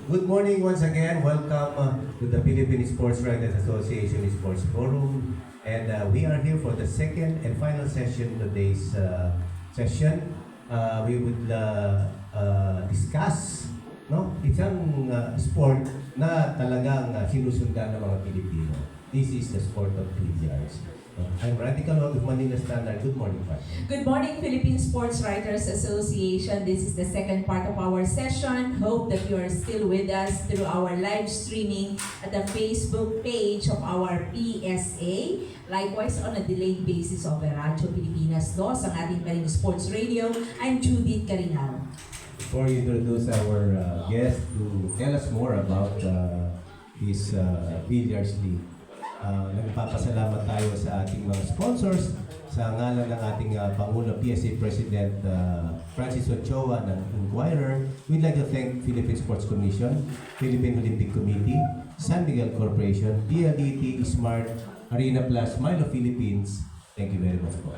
Good morning once again. Welcome to the Philippine Sports Writers Association Sports Forum. And we are here for the second and final session today's session. We would discuss isang sport na talagang sinusundan ng mga Pilipino. This is the sport of billiards. I'm Radical of Manila Standard. Good morning, Pat. Good morning, Philippine Sports Writers Association. This is the second part of our session. Hope that you are still with us through our live streaming at the Facebook page of our PSA. Likewise, on a delayed basis of Radyo Pilipinas 2, ang ating Kaling Sports Radio. I'm Judith Carinal. Before you introduce our guest to tell us more about this billiards league, nagpapasalamat tayo sa ating mga sponsors sa ngalan ng ating Pangulo PSA President Francis Ochoa ng Inquirer. We'd like to thank Philippine Sports Commission, Philippine Olympic Committee, San Miguel Corporation, PLDT, Smart, Arena Plus, Milo Philippines. Thank you very much po.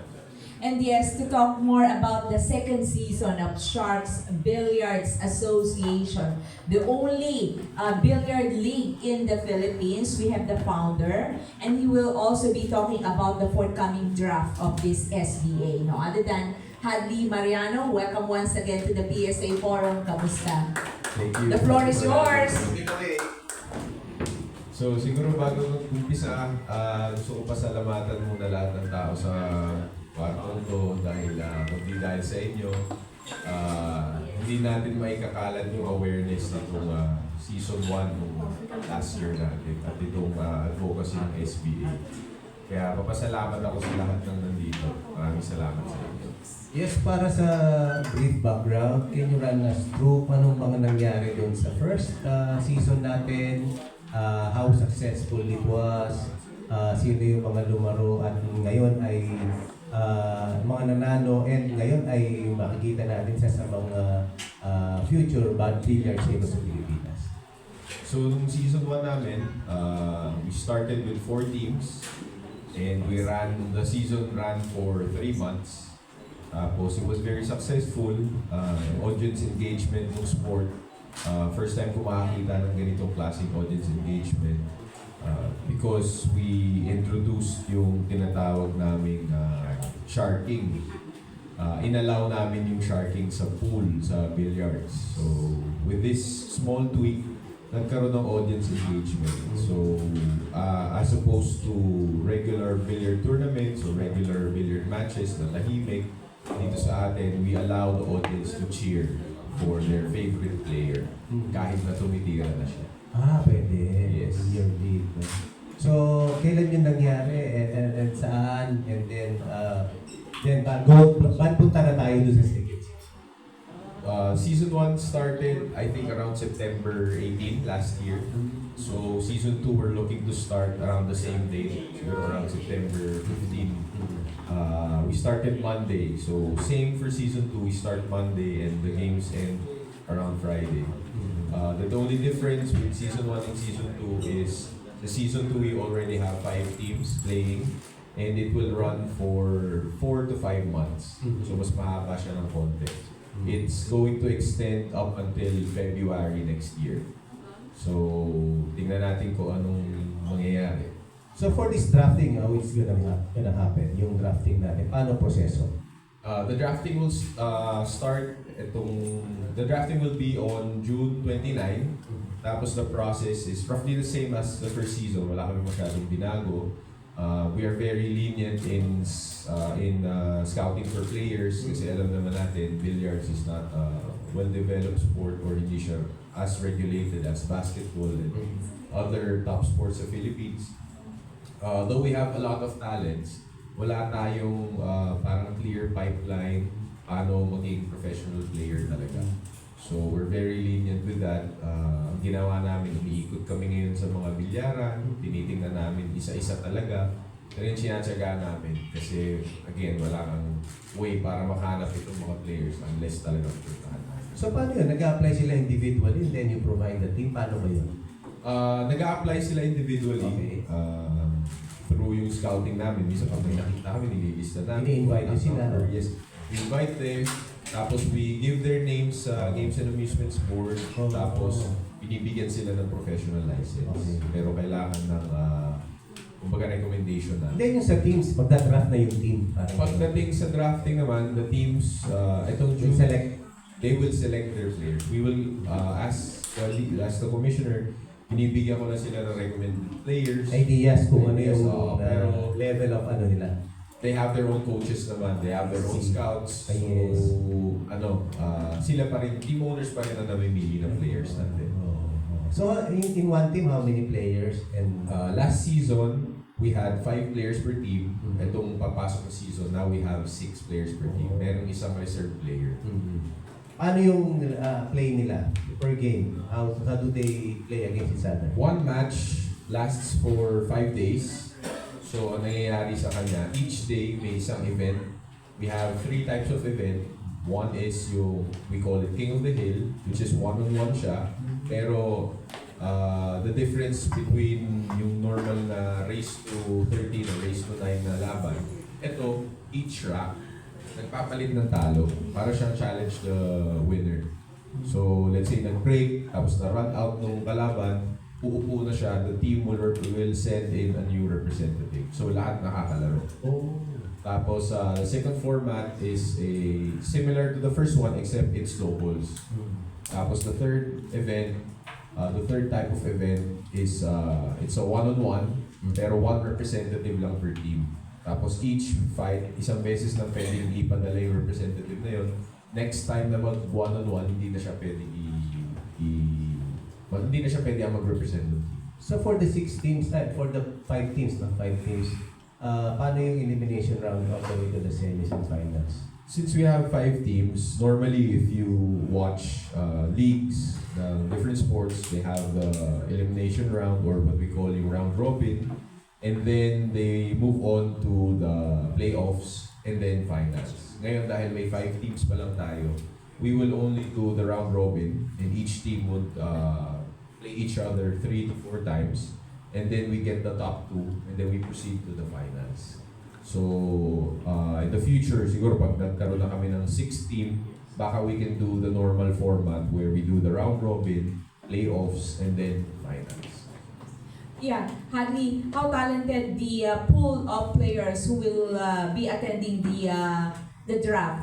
And yes, to talk more about the second season of Sharks Billiards Association, the only billiard league in the Philippines. We have the founder, and he will also be talking about the forthcoming draft of this SBA. No other than Hadley Mariano. Welcome once again to the PSA Forum. Kamusta? Thank you. The floor is yours. So siguro bago mag-umpisa, gusto ko pasalamatan muna lahat ng tao sa kwartong to dahil kundi dahil sa inyo, hindi natin maikakalat yung awareness nitong season 1 ng last year natin at itong advocacy ng SBA. Kaya papasalamat ako sa lahat ng nandito. Maraming salamat sa inyo. Yes, para sa brief background, can you run us through anong mga nangyari doon sa first season natin, how successful it was, sino yung mga lumaro at ngayon ay mga nanalo, and ngayon ay makikita natin sa mga future billiards sa Pilipinas. So nung season 1 namin, we started with 4 teams and the season ran for 3 months. Tapos it was very successful, audience engagement ng sport. First time ko makakita ng ganitong klaseng audience engagement because we introduced yung tinatawag naming sharking. Inallow namin yung sharking sa pool, sa billiards. So with this small tweak, nagkaroon ng audience engagement. So as opposed to regular billiard tournaments or regular billiard matches na tahimik, dito sa atin, we allow the audience to cheer for their favorite player kahit na tumitira na siya. Pwede. Yes. Billiard league. So, kailan yun nangyari and saan? And then ba't punta na tayo doon sa second season? Season 1 started, I think, around September 18 last year. So, season 2, we're looking to start around the same date, siguro around September 15. We started Monday. So, same for season 2, we start Monday and the games end around Friday. The only difference with season 1 and season 2 is the season 2 we already have 5 teams playing and it will run for 4 to 5 months. So, mas mahaba siya ng konti. It's going to extend up until February next year. So, tingnan natin kung anong mangyayari. So for this drafting, how it's gonna happen? Yung drafting natin, paano proseso? The drafting will the drafting will be on June 29. Tapos the process is roughly the same as the first season. Wala kami masyadong binago. We are very lenient in scouting for players kasi alam naman natin billiards is not a well-developed sport or hindi siya as regulated as basketball and other top sports sa Philippines. Though we have a lot of talents, wala tayong parang clear pipeline paano maging professional player talaga. So we're very lenient with that. Ang ginawa namin, umiikot kami ngayon sa mga bilyaran, tinitingnan namin isa-isa talaga. Kaya sinatsaga namin kasi again, wala kang way para makahanap itong mga players unless talagang puntahan namin. So paano yun? Nag-a-apply sila individually and then you provide the team? Paano ba yun? Nag-a-apply sila individually. Okay. Through yung scouting namin. Minsan pag may nakita kami, nililista namin. Ini-invite nyo sila. Yes. We invite them. Tapos we give their names sa Games and Amusements Board. Tapos binibigyan sila ng professional license. Okay. Pero kailangan ng, kumbaga recommendation na. Then yung sa teams, magda-draft na yung team. Parang Pagdating sa drafting naman, the teams, itong yung select. they will select their players. We will, as the commissioner, binibigyan ko na sila ng recommended players. Ideas kung ano Ideas, yung pero level of ano nila. they have their own coaches naman. They have their own scouts. So, Yes. sila pa rin, team owners pa rin ang namimili ng players natin. So in one team, how many players? And Last season, we had 5 players per team. Itong papasok na season, now we have 6 players per team. Merong isang reserve player. ano yung play nila per game? How do they play against each other? One match lasts for 5 days. So, ang nangyayari sa kanya, each day may isang event. We have 3 types of event. One is yung, we call it King of the Hill, which is one-on-one siya. Pero, the difference between yung normal na race to 13 or race to 9 na laban, ito, each rack, nagpapalit ng talo para siyang challenge the winner. So, let's say nag-break, tapos na-run out ng kalaban, uupo na siya, the team will send in a new representative. So, lahat nakakalaro. Tapos, the second format is similar to the first one except it's doubles. Tapos, the third type of event is it's a one-on-one, pero one representative lang per team. Tapos, each fight, isang beses lang pwedeng ipadala yung representative na yun. Next time na mag-one-on-one, hindi na siya pwedeng hindi na siya pwede ang mag-represent ng team. So for the 6 teams, for the 5 teams, paano yung elimination round all the way to the semis and finals? Since we have 5 teams, normally if you watch leagues, different sports, they have the elimination round or what we call yung round robin, and then they move on to the playoffs and then finals. Ngayon dahil may 5 teams pa lang tayo, we will only do the round robin and each team would play each other 3 to 4 times, and then we get the top 2 and then we proceed to the finals. So, in the future, siguro pag nagkaroon na kami ng 6 team, baka we can do the normal format where we do the round robin, playoffs, and then finals. Yeah, Hadley, how talented the pool of players who will be attending the draft?